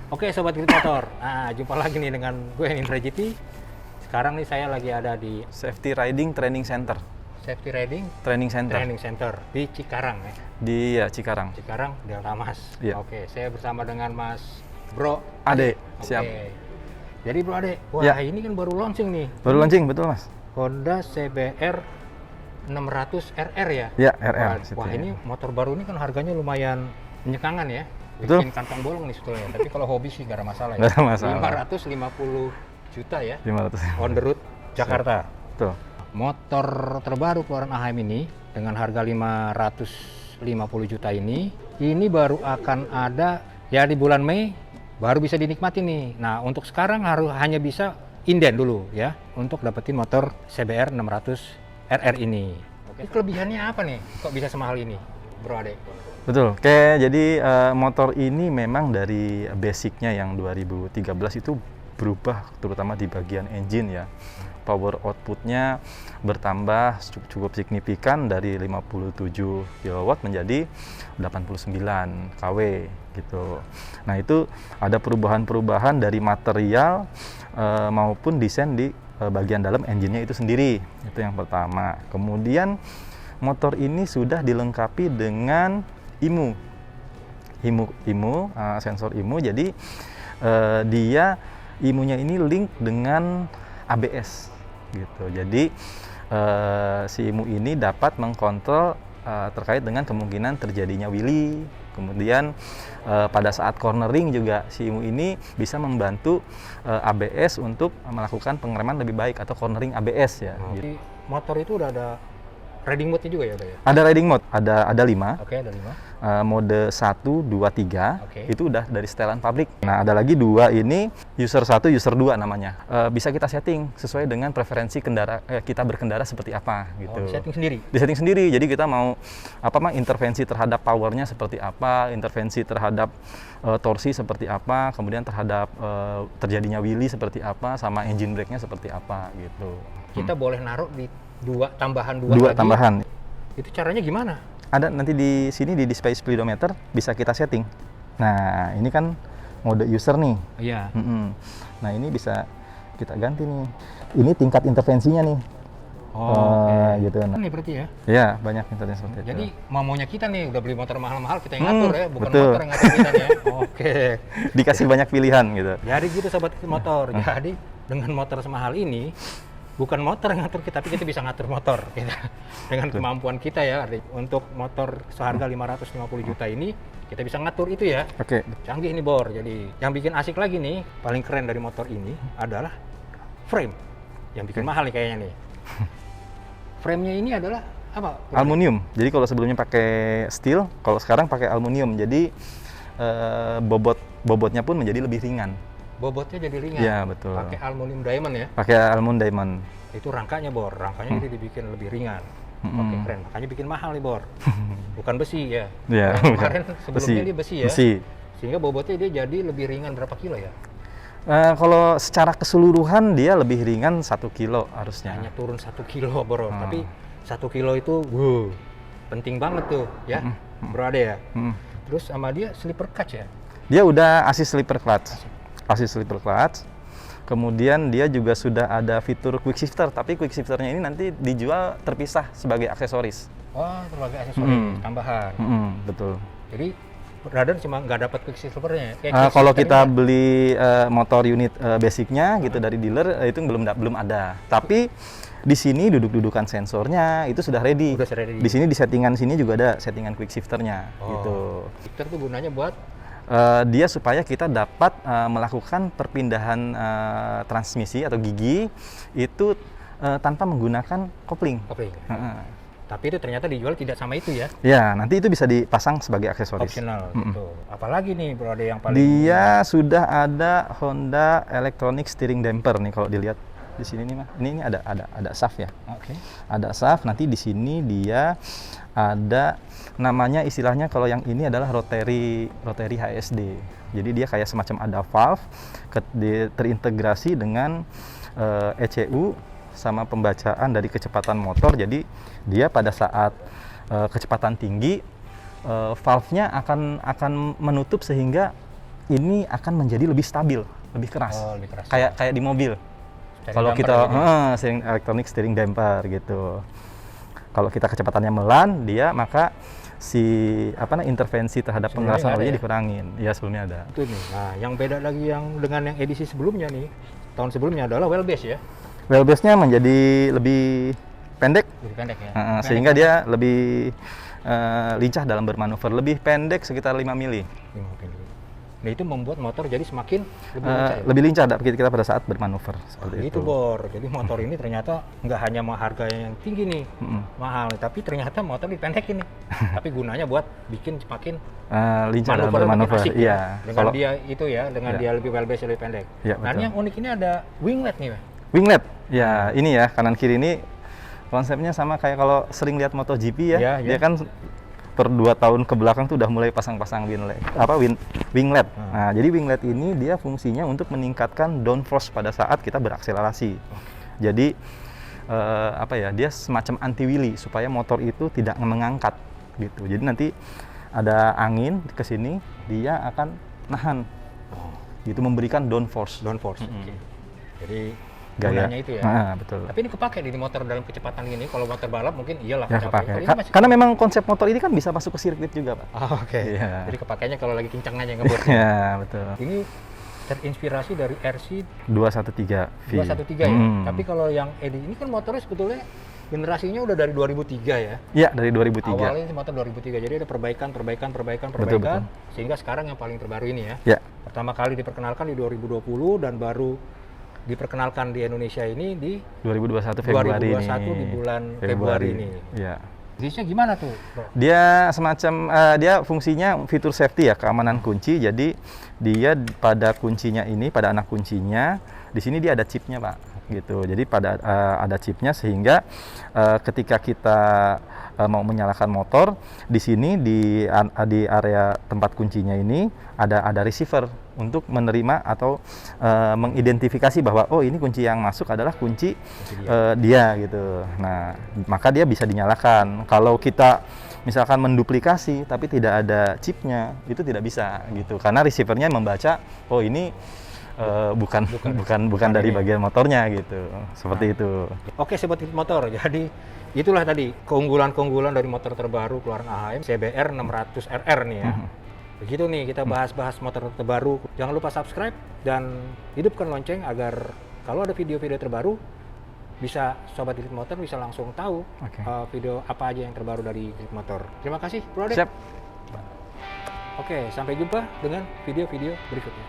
Oke Sobat Grid Motor, nah jumpa lagi nih dengan gue Indra GT. Sekarang nih saya lagi ada di Safety Riding Training Center. Safety Riding Training Center. Training Center di Cikarang ya. Di Cikarang. Cikarang, Delta Mas. Iya. Oke, saya bersama dengan Mas Bro Ade, Oke. siap. Jadi Bro Ade, wah Ya. ini kan baru launching nih. Baru launching, betul Mas? Honda CBR 600 RR ya? Ya, RR. Wah ini motor baru ini kan harganya lumayan menyekangan ya. Betul. Bikin kantong bolong nih sebetulnya. Tapi kalau hobi sih gak ada masalah ya. Nggak ada masalah. 550 juta ya. 500. On the road Jakarta. Betul. Motor terbaru keluaran AHM ini dengan harga 550 juta ini baru akan ada ya di bulan Mei, baru bisa dinikmati nih. Nah untuk sekarang hanya bisa inden dulu ya untuk dapetin motor CBR 600 RR ini. Oke. Kelebihannya apa nih? Kok bisa semahal ini, Bro Ade? Betul. Oke, jadi motor ini memang dari basicnya yang 2013 itu berubah, terutama di bagian engine ya. Power outputnya bertambah cukup signifikan dari 57 kW menjadi 89 kW gitu. Nah itu ada perubahan-perubahan dari material maupun desain di bagian dalam engine-nya itu sendiri. Itu yang pertama. Kemudian motor ini sudah dilengkapi dengan IMU, sensor IMU. Jadi dia IMU-nya ini link dengan ABS gitu. Jadi si IMU ini dapat mengkontrol terkait dengan kemungkinan terjadinya wheelie. Kemudian pada saat cornering juga si IMU ini bisa membantu ABS untuk melakukan pengereman lebih baik atau cornering ABS ya. Jadi motor itu udah ada riding mode-nya juga ya udah ya? Ada riding mode, ada 5. Oke, ada 5. Mode 1, 2, 3 Oke. itu udah dari setelan pabrik. Nah ada lagi 2 ini user 1, user 2 namanya. Bisa kita setting sesuai dengan preferensi kita berkendara seperti apa gitu. Oh, setting sendiri? Di setting sendiri, jadi kita mau intervensi terhadap powernya seperti apa, intervensi terhadap torsi seperti apa, kemudian terhadap terjadinya wheelie seperti apa, sama engine brake-nya seperti apa gitu. Kita boleh naruh di tambahan 2 2 lagi. tambahan. Itu caranya gimana? Ada nanti di sini di display speedometer bisa kita setting. Nah ini kan mode user nih. Iya. Nah ini bisa kita ganti nih. Ini tingkat intervensinya nih. Oke. Gitu. Nah, Ini berarti ya. ya banyak intervensi seperti itu. Jadi maunya kita nih udah beli motor mahal-mahal kita yang ngatur ya, bukan betul. motor yang ngatur kita nih ya. Oke. Dikasih banyak pilihan gitu. Jadi gitu sobat motor. Jadi dengan motor semahal ini bukan motor yang ngatur kita, tapi kita bisa ngatur motor kita. Dengan kemampuan kita ya, untuk motor seharga 550 juta ini kita bisa ngatur itu ya. Oke. Canggih ini Bor. Jadi yang bikin asik lagi nih, paling keren dari motor ini adalah frame. Yang bikin mahal nih kayaknya nih. Frame-nya ini adalah apa? Aluminium. Jadi kalau sebelumnya pakai steel, kalau sekarang pakai aluminium. Jadi bobotnya pun menjadi lebih ringan. Bobotnya jadi ringan. Iya, betul. Pakai aluminium diamond ya. Pakai aluminium diamond. Itu rangkanya Bor. Rangkanya itu dibikin lebih ringan. Oke, keren. Makanya bikin mahal nih Bor. Bukan besi ya. Iya. Kemarin sebelumnya dia besi ya. Besi. Sehingga bobotnya dia jadi lebih ringan berapa kilo ya? Kalau secara keseluruhan dia lebih ringan 1 kilo harusnya. Hanya turun 1 kilo Bro. Tapi 1 kilo itu wow, penting banget tuh ya. Bro Ade ya. Terus sama dia slipper clutch ya. Dia udah assist slipper clutch. Assist slipper clutch. Kemudian dia juga sudah ada fitur quick shifter, tapi quick shifternya ini nanti dijual terpisah sebagai aksesoris. Oh, sebagai aksesoris tambahan. Betul. Jadi radar cuma nggak dapat quick shifternya. Kalau kita beli motor unit basicnya gitu dari dealer itu belum ada. Tapi di sini duduk-dudukan sensornya itu sudah ready. Udah ready. Di sini di settingan sini juga ada settingan quick shifternya gitu. Shifter tuh gunanya buat dia supaya kita dapat melakukan perpindahan transmisi atau gigi itu tanpa menggunakan kopling. Tapi itu ternyata dijual tidak sama itu ya? Ya, nanti itu bisa dipasang sebagai aksesoris. Optional gitu. Apalagi nih Bro, ada yang paling... Dia sudah ada Honda Electronic Steering Damper nih kalau dilihat di sini nih Mas. Ini ada shaft ya. Oke. Ada shaft. Nanti di sini dia ada namanya istilahnya kalau yang ini adalah rotary HSD. Jadi dia kayak semacam ada valve terintegrasi dengan ECU sama pembacaan dari kecepatan motor. Jadi dia pada saat kecepatan tinggi valve-nya akan menutup sehingga ini akan menjadi lebih stabil, lebih keras. Oh, lebih keras. Kayak di mobil. Steering Kalau damper kita gitu ya? steering elektronik steering damper gitu. Kalau kita kecepatannya melan, dia maka si intervensi terhadap Sebelumnya pengerasan nggak ada olehnya ya? dikurangin. Ya, sebelumnya ada. Itu nih. Nah, yang beda lagi yang dengan yang edisi sebelumnya nih, tahun sebelumnya adalah wheelbase ya. Wheelbase-nya menjadi lebih pendek, Lebih pendek ya. sehingga dia lebih lincah dalam bermanuver, lebih pendek sekitar 5 mili. Nah, itu membuat motor jadi semakin lebih lincah ya? Lebih lincah kita pada saat bermanuver seperti Itu itu. Bor. Jadi motor ini ternyata nggak hanya harganya yang tinggi nih, mahal, tapi ternyata motor dipendekin nih. Tapi gunanya buat bikin semakin Lincah dalam manuver bermanuver. asik Iya. ya. Dengan dia itu ya, dengan Iya. dia lebih wheelbase lebih pendek. Iya, Nah, betul. yang unik ini ada winglet nih, Pak. Winglet. Ya, ini ya kanan kiri ini konsepnya sama kayak kalau sering lihat MotoGP ya. Iya, iya. Dia kan per 2 tahun ke belakang tuh udah mulai pasang-pasang winglet. Nah, jadi winglet ini dia fungsinya untuk meningkatkan downforce pada saat kita berakselerasi. Jadi dia semacam anti wheelie supaya motor itu tidak mengangkat gitu. Jadi nanti ada angin ke sini, dia akan nahan. Gitu, memberikan downforce. Downforce. Oke. Jadi Gaya. gunanya itu ya. Nah, betul. Tapi ini kepake di motor dalam kecepatan gini. Kalau motor balap mungkin iyalah Ya, kepake. kepake. Kalau ini masih- Karena memang konsep motor ini kan bisa masuk ke sirkuit juga, Pak. Oh, oke. Iya. Jadi kepakainya kalau lagi kencang aja ngebut. Ya, betul. Ini terinspirasi dari RC 213 V. 213 ya. Tapi kalau yang Edi ini kan motornya sebetulnya generasinya udah dari 2003 ya. Iya, dari 2003. Awalnya motor 2003. Jadi ada perbaikan Betul. sehingga sekarang yang paling terbaru ini ya. Ya, Pertama kali diperkenalkan di 2020 dan baru diperkenalkan di Indonesia ini di 2021 Februari 2021 ini. di bulan Februari ini. Iya. Jenisnya gimana tuh, Bro? Dia semacam dia fungsinya fitur safety ya, keamanan kunci. Jadi dia pada kuncinya ini, pada anak kuncinya, di sini dia ada chipnya, Pak. Gitu. Jadi pada ada chipnya sehingga ketika kita mau menyalakan motor, di sini di area tempat kuncinya ini ada receiver untuk menerima atau mengidentifikasi bahwa oh ini kunci yang masuk adalah kunci dia gitu. Nah, maka dia bisa dinyalakan. Kalau kita misalkan menduplikasi tapi tidak ada chipnya, itu tidak bisa gitu. Karena receivernya membaca oh ini bukan dari bagian motornya gitu. Seperti itu. Oke, sobat motor. Jadi itulah tadi keunggulan-keunggulan dari motor terbaru keluaran AHM CBR 600RR nih ya. Begitu nih kita bahas-bahas motor terbaru. Jangan lupa subscribe dan hidupkan lonceng agar kalau ada video-video terbaru bisa sobat Grid Motor bisa langsung tahu video apa aja yang terbaru dari Grid Motor. Terima kasih, Bro Ade. Siap. Oke, sampai jumpa dengan video-video berikutnya.